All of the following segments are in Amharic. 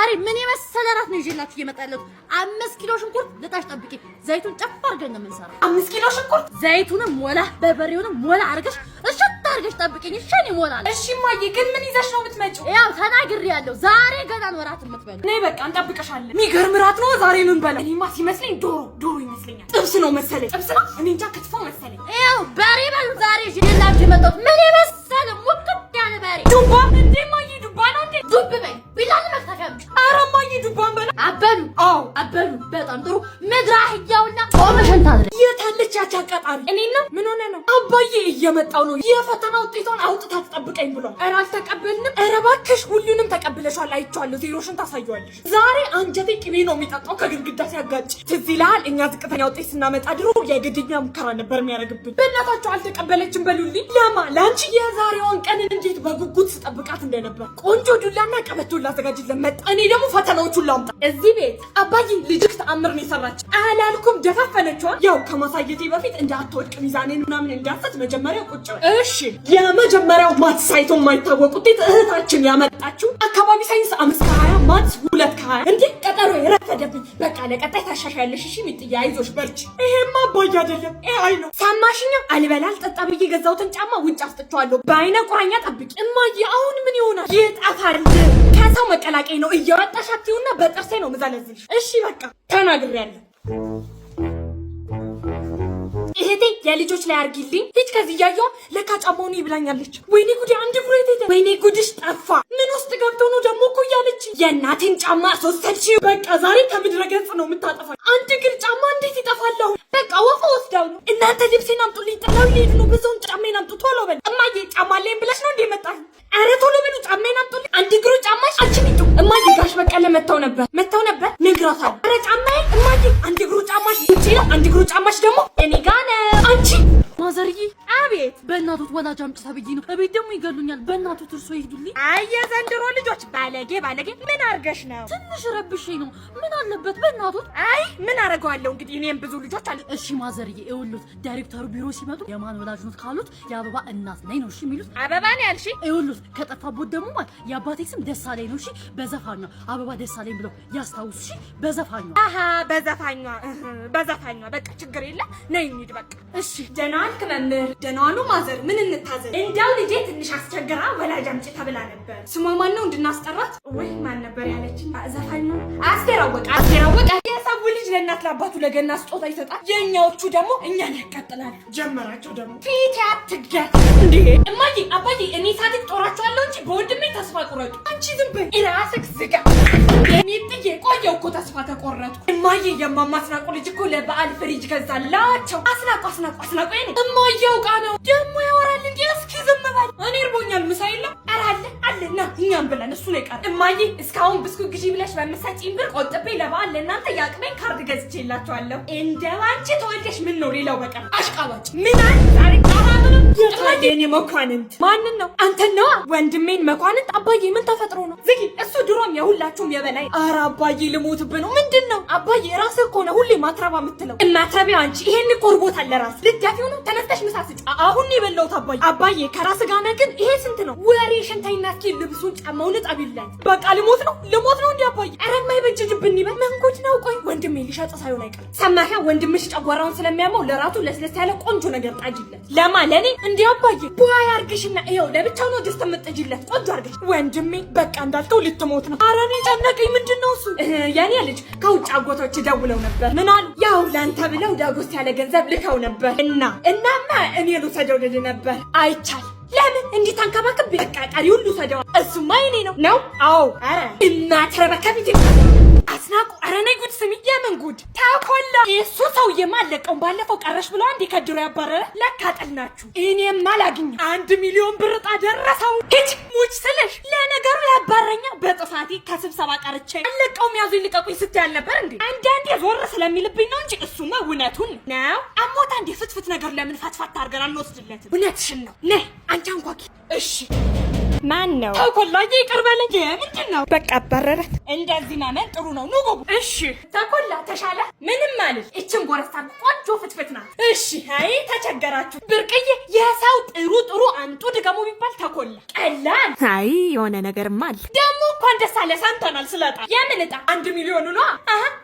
ዛሬ ምን የመሰለራት ነው ይዤላችሁ እየመጣለሁ 5 ኪሎ ሽንኩርት ልጣሽ ጠብቂ ዘይቱን ጨፍ አድርገን ነው የምንሰራው 5 ኪሎ ሽንኩርት ዘይቱንም ሞላ በበሬውንም ሞላ አድርገሽ እሽት አድርገሽ ጠብቂኝ እሺ ሞላል እሺ ማዬ ግን ምን ይዘሽ ነው የምትመጪው ያው ተናግሬያለሁ ዛሬ ገና ነው ራት የምትበሉ ነይ በቃ እንጠብቀሻለን የሚገርም ራት ነው ዛሬ ምን በላ እኔማ ሲመስለኝ ዶሮ ይመስለኛል ጥብስ ነው መሰለኝ ጥብስ ነው እኔ እንጃ ክትፎ መሰለኝ ያው በሬ በሉ ዛሬ ይዤላችሁ የመጣሁት ምን የመሰለ ሙክት ያለ በሬ ዱባ እንዴ ማዬ ዱባ ነው እንዴ ዱብ በይ ቢላል መክተከምሽ ኧረ ማዬ ዱባን በላ አበሉ አዎ አበሉ በጣም ጥሩ ምድራህያውና ጾመሽን ታድሪ የታለች ያቺ አቃጣሪ እኔና ምን ሆነ ነው አባዬ እየመጣው ነው የፈተና ውጤቷን አውጥታ ተጠብቀኝ ብሏል ኧረ አልተቀበልንም ኧረ እባክሽ ሁሉንም ተቀብለሻል አይቼዋለሁ ዜሮሽን ታሳየዋለሽ ዛሬ አንጀቴ ቅቤ ነው የሚጠጣው ከግድግዳ ሲያጋጭ ትዝ ይልሃል እኛ ዝቅተኛ ውጤት ስናመጣ ድሮ የግድያ ሙከራ ነበር የሚያደርግብን በእናታቸው አልተቀበለችም በሉልኝ ለማ ለአንቺ የዛሬዋን ቀን እንዴት በጉጉት ስጠብቃት እንደነበር ቆንጆ ዱላና ቀበቶ ላዘጋጅልን መጣ እኔ ደግሞ ፈተናዎቹን ላምጣ እዚህ ቤት አባዬ ልጅክ ተአምር ነው የሰራች አላልኩም ደፋፈነችዋ ያው ከማሳየቴ በፊት እንዳትወድቅ ሚዛኔን ምናምን እንዳትሰጥ መጀመሪያ ቁጭ እሺ የመጀመሪያው ማትስ ሳይቶ የማይታወቅ ውጤት እህታችን ያመጣችው አካባቢ ሳይንስ 5:20 ማትስ 2:20 እንዴ ቀጠሮ የረፈደብኝ በቃ ለቀጣይ ታሻሻያለሽ እሺ ሚጥያ አይዞሽ በርቺ ይሄማ አባዬ አይደለም አይ ነው ሰማሽኛ አልበላ አልጠጣ ብዬ ገዛሁትን ጫማ ውጭ አስጥቼዋለሁ በአይነ ቁራኛ ጠብቂ እማዬ አሁን ምን ይሆናል ይጣፋል ከሰው መቀላቀይ ነው እያወጣሽ አትዩና በጥርሴ ነው መዛለዝልሽ እሺ በቃ ተናግሬያለሁ እህቴ የልጆች ላይ አርጊልኝ ልጅ ከዚህ ያያው ለካ ጫማውን ይብላኛለች ወይኔ ጉዲ አንድ ብሬት ሄደ ወይኔ ጉድሽ ጠፋ ምን ውስጥ ገብቶ ነው ደግሞ እኮ ያለች የእናቴን ጫማ አስወሰድሽ በቃ ዛሬ ከምድረ ገጽ ነው የምታጠፋ አንድ ግር ጫማ እንዴት ይጠፋለሁ በቃ ወፋ ወስዳው ነው እናንተ ልብሴን አምጡልኝ ጥላው ሊሄድ ነው ብዙውን ጫማዬን አምጡ ቶሎ በል እማዬ ጫማ አለኝ ብለሽ ነው እንዴ መጣሽ አረ ቶሎ በሉ ጫማዬን አምጡልኝ አንድ ግሩ ጫማሽ አችሚጡ እማዬ ጋሽ በቀለ መተው ነበር ነግራታል አረ ጫማዬ እማዬ አንድ ግሩ ጫማሽ እቺ አንድ ግሩ ጫማሽ ደግሞ እኔ ጋር ነው አንቺ ማዘርዬ አቤት በእናቱት ወላጅ አምጪ ተብዬ ነው እቤት ደግሞ ይገሉኛል በእናቱት እርሶ ይሄዱልኝ አየ ዘንድሮ ልጆች ባለጌ ምን አርገሽ ነው ትንሽ ረብሽኝ ነው ምን አለበት በእናቱት አይ ምን አረጋዋለሁ እንግዲህ እኔም ብዙ ልጆች አሉ እሺ ማዘርዬ ይኸውልዎት ዳይሬክተሩ ቢሮ ሲመጡ የማን ወላጅ ነው ካሉት የአበባ እናት ነኝ ነው እሺ የሚሉት አበባ ነው ያልሽ ይኸውልዎት ከጠፋቦት ደግሞ ማለት የአባቴ ስም ደሳለኝ ነው እሺ በዘፋኛ አበባ ደሳለኝ ብለው ያስታውሱ እሺ በዘፋኛ አሃ በዘፋኛ በቃ ችግር የለም ነይ እንሂድ በቃ እሺ ደናን ከመምር ደናኑ ማዘር ምን እንታዘዝ እንዳው ልጄ ትንሽ አስቸግራ ወላጅ አምጪ ተብላ ነበር ስሟ ማን ነው እንድናስጠራት ወይ ማን ነበር ያለችኝ ዘፋኛ አስቴር አወቀ የሰው ልጅ ለእናት ለአባቱ ለገና ስጦታ ይሰጣል የኛዎቹ ደግሞ እኛን ያቃጥላሉ ጀመራቸው ደግሞ ፊት ያትገት እንዴ እማዬ አባዬ እኔ ሳድግ ጦራቸዋለሁ እንጂ በወንድሜ ተስፋ ቁረጡ አንቺ ዝም በይ እራስክ ዝጋ እኔ ጥዬ ቆየሁ እኮ ተስፋ ተቆረጥኩ እማዬ የማማስናቁ ልጅ እኮ ለበዓል ፍሪጅ ገዛላቸው አስናቁ እኔ እማዬ አውቃ ነው ደግሞ ያወራል እንዴ እስኪ ዝም በል እኔ እርቦኛል ምሳ የለም ኧረ አለና እኛም ብለን እሱ ነው የቀረ እማዬ እስካሁን ብስኩት ግዢ ብለሽ በምትሰጪኝ ብር ቆጥቤ ለበዓል ለእናንተ ያቅሜን ካርድ ገዝቼላችኋለሁ እንደው አንቺ ተወልደሽ ምን ነው ሌላው በቀር አሽቃባጭ ምን አለ ዛሬ ቃራምንም የኔ መኳንንት ማንን ነው አንተን ነዋ ወንድሜን መኳንንት አባዬ ምን ተፈጥሮ ነው ዝጊ እሱ ድሮም የሁላችሁም የበላይ ኧረ አባዬ ልሞትብህ ነው ምንድነው አባዬ ራስህ እኮ ነው ሁሌ ማትረባ የምትለው ማትረቢው አንቺ ይሄን ቆርቦት አለ ራስ ልትደፊው ነው ተነስተሽ ምሳ ስጪ አሁን የበላሁት አባዬ ከራስ ጋር ነው ግን ይሄ ስንት ነው ወሬሽን ተይና እስኪ ልብሱን ጫማውን ጣቢለት በቃ ልሞት ነው እንዴ አባዬ ኧረ የማይበጅብን ይበል መንጎድ ነው ቆይ ወንድሜ ሊሸጥ ሳይሆን አይቀር ሰማህ ወንድምሽ ጨጓራውን ስለሚያመው ለራቱ ለስለስ ያለ ቆንጆ ነገር ጣጅለት ለኔ እንዴ አባዬ ቡያ ያርግሽና ይሄው ለብቻው ነው ደስ ተመጥጅለት ቆንጆ አርግሽ ወንድሜ በቃ እንዳልከው ልትሞት ነው ኧረ እኔ ጨነቀኝ ምንድነው እሱ ያኔ ልጅ ከውጭ አጎቶች ደውለው ነበር ምን አሉ ያው ላንተ ብለው ዳጎስ ያለ ገንዘብ ልከው ነበር እናማ እኔ ልውሰደው ልል ነበር አይቻል ለምን እንዴት አንከባከብ በቃ ቀሪ ሁሉ ሰደው እሱማ እኔ ነው አዎ አረ እናትረበከቢት አስናቁ ኧረ ነይ ጉድ ስሚ የምን ጉድ ታኮላ እሱ ሰውዬ ማለቀው ባለፈው ቀረሽ ብሎ አንዴ ከድሮ ያባረረ ለካ ጠልናችሁ እኔም አላግኝ 1 ሚሊዮን ብር ጣደረሰው ሂጅ ሙች ስለሽ ለነገሩ ያባረኛ በጥፋቴ ከስብሰባ ቀርቼ አለቀውም ያዙ ይልቀቁኝ ስትያል ነበር እንዴ አንዳንዴ ዞር ስለሚልብኝ ነው እንጂ እሱማ እውነቱን ነው አሞታ እንዴ ፍትፍት ነገር ለምን ፈትፈት አድርገን አንወስድለትም እውነትሽን ነው ነይ አንቺ አንኳኪ እሺ ማን ነው? ተኮላዬ ይቅርበል እንጂ ምንድን ነው? በቃ አባረረ። እንደዚህ ማመን ጥሩ ነው። ኑ ግቡ። እሺ ተኮላ ተሻለ? ምንም ማለት እችን ጎረስታ ቆንጆ ፍትፍት ናት። እሺ አይ ተቸገራችሁ። ብርቅዬ የሰው ጥሩ አንጡ ድገሙ ቢባል ተኮላ ቀላል። አይ የሆነ ነገርማ አለ ደግሞ። እንኳን ደስ አለ ሰምተናል ስለጣ። የምን ዕጣ? 1 ሚሊዮን ነው።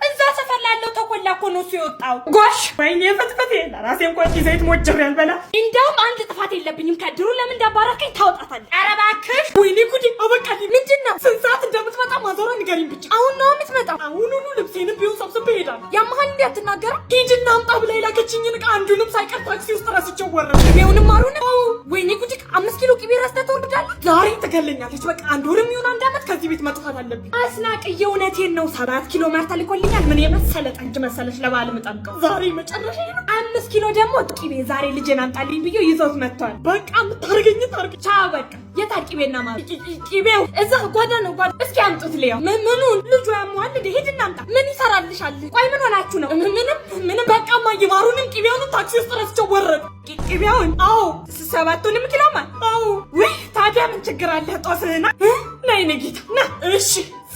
እዛ ሰፈር ላለው ተኮላ እኮ ነው እሱ የወጣው። ጎሽ ወይኔ ፍትፍት ራሴ እንኳን ዘይት ሞጀር ያልበላ። እንደውም አንድ ጥፋት የለብኝም። ከድሩ ለምን እንዳባረከኝ ታውጣታለህ። ኧረ እባክሽ ወይኔ ጉዴ አበቃልኝ። ምንድን ነው? ስንት ሰዓት እንደምትመጣ ማዞራ ንገሪኝ ብቻ። አሁን ነው የምትመጣው? አሁኑኑ ልብሴንም ቢሆን ሰብስቤ እሄዳለሁ። ያመሀል እንዴ አትናገርም? ሂጂና አምጣ ብላ የላከችኝን ዕቃ አንዱንም ሳይቀር ታክሲ ውስጥ ረስቼው ወረደ። ቅቤውንም አሉ ነው። ወይኔ ጉዴ 5 ኪሎ ቅቤ ረስተህ ትወርዳለህ። ዛሬ ትገለኛለች። በቃ 1 ወርም ይሁን 1 ዓመት ከዚህ ቤት መጥፋት አለብኝ። አስናቅዬ እውነቴን ነው። 7 ኪሎ ማር ተልኮልኛል። ምን የመሰለ ጠጅ መሰለሽ ለባል መጣምቀው። ዛሬ መጨረሻ ነው። 5 ኪሎ ደግሞ ቅቤ ዛሬ ልጄን አምጣልኝ ብዬ ይዘውት መጥቷል። በቃ የምታርገኝ ታርግ። ቻው በቃ። የታል ቅቤና ማር? ቅቤው እዛ ጓዳ ነው። ጓዳ እስኪ አምጡት። ሊያው ምኑን? ልጁ ያሟል እንደ ሂድና አምጣ። ምን ይሰራልሻል? ቆይ ምን ሆናችሁ ነው? ምንም በቃ ማየ ማሩንም ቅቤውንም ታክሲ ውስጥ ረስቼው ወረዱ። ቅቤውን? አዎ 7ቱንም ኪሎ ማር? አዎ። ወይ ታዲያ ምን ችግር አለ? ጦስህና ነይ ነጊታ ና። እሺ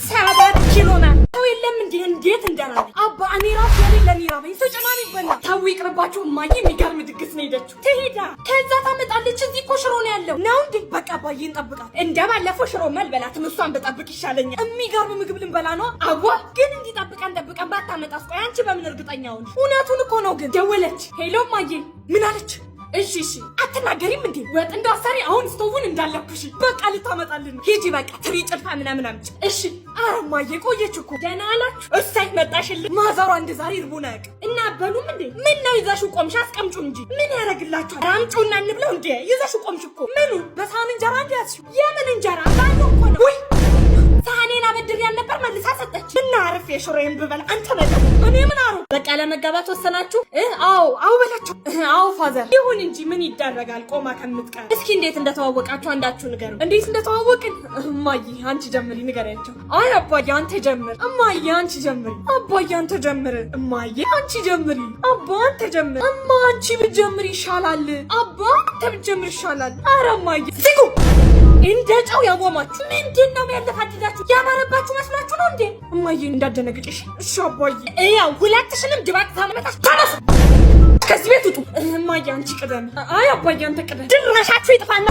7 ኪሎ ናት። ሰው የለም እንዴ? እንዴት እንደናለ አባ እኔ ራስ ለኔራ በይ ሰጨናን ይበላ። ታው ይቅርባችሁ። ማየ የሚገርም ድግስ ነው ሄደችው። ትሄዳ ከዛ ታመጣለች። እዚህ እኮ ሽሮ ነው ያለው ነው እንዴ? በቃ ባዬን ጠብቃት። እንደባለፈው ሽሮ መልበላት እሷን በጠብቅ ይሻለኛል። የሚገርም ምግብ ልንበላ ነው። አዋ ግን እንዲጠብቀን ባታመጣስ? ቆይ አንቺ በምን እርግጠኛ ሆንሽ? እውነቱን እኮ ነው። ግን ደወለች። ሄሎ ማየ ምን አለች? እሺ አትናገሪም እንዴ? ወጥ እንዳሰሪ አሁን ስቶቡን እንዳለኩሽ በቃ ልታመጣልን ሂጂ። በቃ ትሪ ጭልፋ ምናምን አምጪ። እሺ አረማዬ ቆየች እኮ። ደህና አላችሁ? እሳይ መጣሽልኝ። ማዘሯ እንደዛሬ እርቦና ያውቅ እና አበሉም እንዴ? ምን ነው ይዘሽው ቆምሽ? አስቀምጪው እንጂ ምን ያደርግላችኋል? አምጪውና እንብለው እንዴ? ይዘሽው ቆምሽ እኮ። ምኑ በሳህን እንጀራ እንዲያስዩ? የምን እንጀራ? ባሉ እኮ ነው። ወይ ሳህኔን አበድሪያን ነበር መልሳ ሰጠች። እና አርፌ ሽሮዬን ብበላ አንተ ነገር እኔ ምን አሩ? በቃ ለመጋባት ወሰናችሁ? አዎ በላችሁ። አዎ ፋዘር ይሁን እንጂ ምን ይደረጋል ቆማ ከምትቀር። እስኪ እንዴት እንደተዋወቃችሁ አንዳችሁ ንገሩ። እንዴት እንደተዋወቅን? እማዬ አንቺ ጀምሪ ንገሪያቸው። አይ አባዬ አንተ ጀምር። እማዬ አንቺ ጀምሪ። አባዬ አንተ ጀምር። እማዬ አንቺ ጀምሪ። አባ አንተ ጀምር። እማ አንቺ ብትጀምሪ ይሻላል። አባ አንተ ብትጀምር ይሻላል። ኧረ እማዬ ሲጉ እንደ ጨው ያጎማችሁ ምንድን ነው ያለፋድዳችሁ? ያማረባችሁ መስላችሁ ነው እንዴ? እማዬ እንዳደነግጥሽ። እሺ አባዬ ያው ሁለትሽንም ድባቅ ታመጣሽ። ተነሱ ከዚህ ቤት ውጡ። እማዬ አንቺ ቅደም። አይ አባዬ አንተ ቅደም። ድረሻችሁ ይጥፋና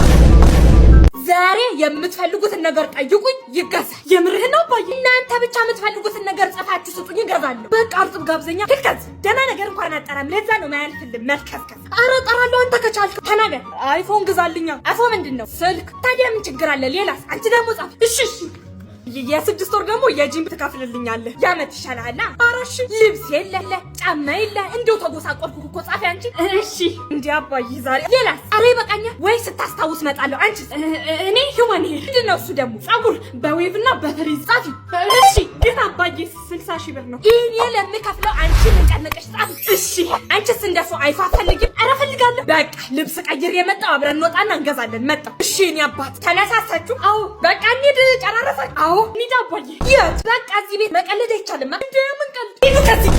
ዛሬ የምትፈልጉትን ነገር ጠይቁኝ ይገዛል። የምርህን ነው አባዬ? እናንተ ብቻ የምትፈልጉትን ነገር ጽፋችሁ ስጡኝ ይገዛለሁ። በቃ እርጥብ ጋብዘኛ ልከዝ። ደህና ነገር እንኳን አጠራም። ለዛ ነው ማያልፍልም መልከስከስ። ኧረ እጠራለሁ አንተ ከቻልክ ተናገር። አይፎን ግዛልኛ። አይፎን ምንድን ነው? ስልክ። ታዲያ ምን ችግር አለ? ሌላስ? አንቺ ደግሞ ጻፍ። እሺ የ6 ወር ደግሞ የጂም ትከፍልልኛለህ። ያመት ይሻላል። ኧረ እሺ ልብስ የለ ጫማ የለ እንደው ተጎሳቆልኩ እኮ ጻፊ አንቺ። እሺ እንዴ አባዬ ዛሬ ሌላስ? ኧረ ይበቃኛል። ወይ ስታስታውስ መጣለሁ። አንቺ እኔ ሂውማን ሄር ምንድን ነው እሱ ደግሞ? ፀጉር በዌቭና በፍሪዝ ጻፊ። እሺ ግን አባዬ 60 ሺህ ብር ነው እኔ ለምከፍለው። አንቺ ምን ጨነቀሽ? ጻፊ። እሺ አንቺስ እንደሱ አይፋ ፈልጊም? ኧረ ፈልጋለሁ። በቃ ልብስ ቀይር የመጣው አብረን እንወጣና እንገዛለን። መጣ። እሺ እኔ አባት ተነሳሳችሁ? አዎ በቃ እንሂድ። ጨራረሳችሁ? አዎ እንሂድ አባዬ። የት? በቃ እዚህ ቤት መቀለድ አይቻልም። እንዴ ምን ቀልድ? ሂዱ ከዚህ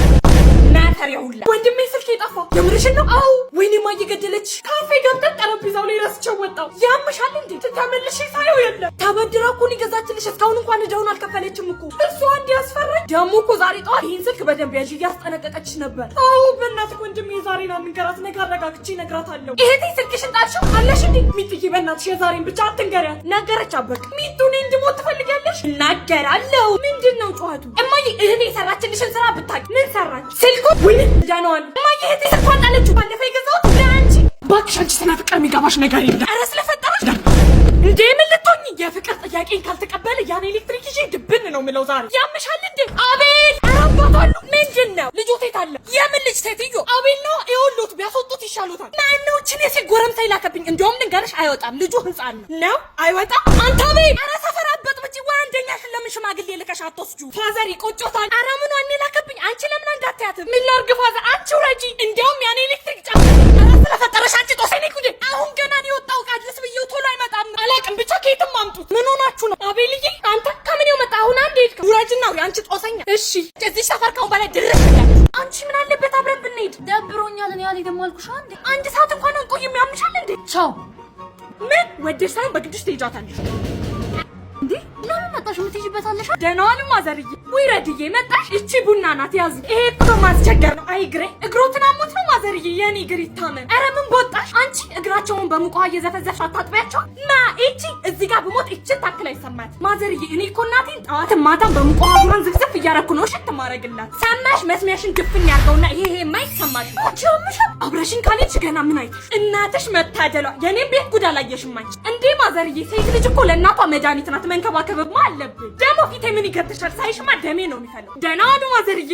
ናፈሪያ ሁላ። ወንድሜ ስልክ የጠፋው የምርሽን ነው? አዎ ወይኔ ማየ ገደለች። ካፌ ገብተን ጠረጴዛው ላይ ረስቼው ወጣው። ያምሻል እንዴ? ትተመልሽ ሳይው የለም። ተበድራ እኮ ሊገዛችልሽ እስካሁን እንኳን እዳውን አልከፈለችም እኮ። እሷ እንዲህ ያስፈራኝ ደግሞ እኮ ዛሬ ጠዋት ይህን ስልክ በደንብ ያዥ እያስጠነቀቀችሽ ነበር። አዎ በእናትህ ወንድሜ የዛሬን አንንገራት። ነገ አረጋግቼ እነግራታለሁ። እህቴ ስልክሽን ጣልሽው አለሽ እንዴ? ሚጥዬ በእናትሽ የዛሬን ብቻ አትንገሪያት። ነገረች አበቃ። ሚጡ እኔ እንድሞት ትፈልጊያለሽ? እናገራለሁ። ምንድን ነው ጨዋቱ? እማዬ እህቴ የሰራችልሽን ስራ ብታውቂ። ምን ሰራች? ስልኩ ወይ ዳኗል። እማዬ እህቴ ስልኳን ጣለችው። ባለፈው የገዛሁት ለአንቺ። እባክሽ አንቺ ስለ ፍቅር የሚገባሽ ነገር የለም። ኧረ ስለፈጠረሽ እንዴ ምን ልትሆኚ? የፍቅር ጥያቄን ካልተቀበለ ያን ኤሌክትሪክ ይዤ ድብን ነው የምለው ዛሬ። ያምሻል እንዴ? አቤል አራባታሉ። ምንድን ነው ልጆት? የት አለ? የምን ልጅ ሴትዮ? አቤል ነው። ይኸውልዎት ቢያስወጡት ይሻሉታል። ማነው ችን ጎረምሳ ይላከብኝ? እንደውም ልንገርሽ አይወጣም። ልጁ ህፃን ነው። አይወጣም። አንተ አቤል ኧረ ሰፈር አትበጥብጪ። አንደኛሽን ለምን ሽማግሌ ልከሽ አትወስጂው? ፋዘር ይቆጮታል። ኧረ ምን ዋን ላከብኝ? አንቺ ለምን እንዳትያትም? ምን ላድርግ ፋዘር? አንቺ ውረጂ። እንደውም ያን ኤሌክትሪክ ጫ ኧረ ስለፈጠረሽ አንቺ ጦሰኔ ኩዴ። አሁን ገና ነው የወጣው ቃድስ ብዬው ቶሎ አይመጣም። አላቅም ብቻ ከየትም አምጡት። ምን ሆናችሁ ነው? አቤልዬ አንተ ከምን የመጣ አሁን አንዴ ሄድክ። ውረጅና አንቺ ጦሰኛ። እሺ እዚህ ሰፈር ካሁን በላይ ድረስ አንቺ ምን አለበት አብረን ብንሄድ? ደብሮኛል። እኔ ያለ ደግሞ አልኩሽ አንዴ። አንድ ሰዓት እንኳን አንቆይም። ያምሻል እንዴ? ቻው። ምን ወደሽ ሳይሆን በግድሽ ትሄጃታለሽ። እንዴ ለምን መጣሽ? የምትይዥበታለሽ? ደህና ዋሉ ማዘርዬ። ውይ ረድዬ መጣሽ? እቺ ቡና ናት ያዙ። ይሄ እኮ ማስቸገር ነው። አይ እግሬ እግሮትን አሞት ነው ማዘርዬ። የኔ እግር ይታመን። ኧረ ምን ቦጣሽ አንቺ? እግራቸውን በሙቅ ውሃ እየዘፈዘፍሽ አታጥቢያቸው? ና እቺ እዚህ ጋር ብሞት እችን ታክል አይሰማት ማዘርዬ። እኔ እኮ እናቴን ጠዋትም ማታም በሙቅ ውሃ እግሯን ዝፍዝፍ እያረኩ ነው ሽት ማረግላት። ሰማሽ? መስሚያሽን ድፍን ያርገውና ይሄ የማይሰማሽ ቻምሽ አብረሽን ካለች ገና ምን አይተሽ እናትሽ መታደሏ። የኔን ቤት ጉድ አላየሽም አንቺ እንዴ ማዘርዬ። ሴት ልጅ እኮ ለእናቷ መድኃኒት ናት። መንከባከብማ አለብን። ደግሞ ፊቴ ምን ይገርምሻል? ሳይሽማ ደሜ ነው የሚፈለው። ደህና ዋሉ ማዘርዬ።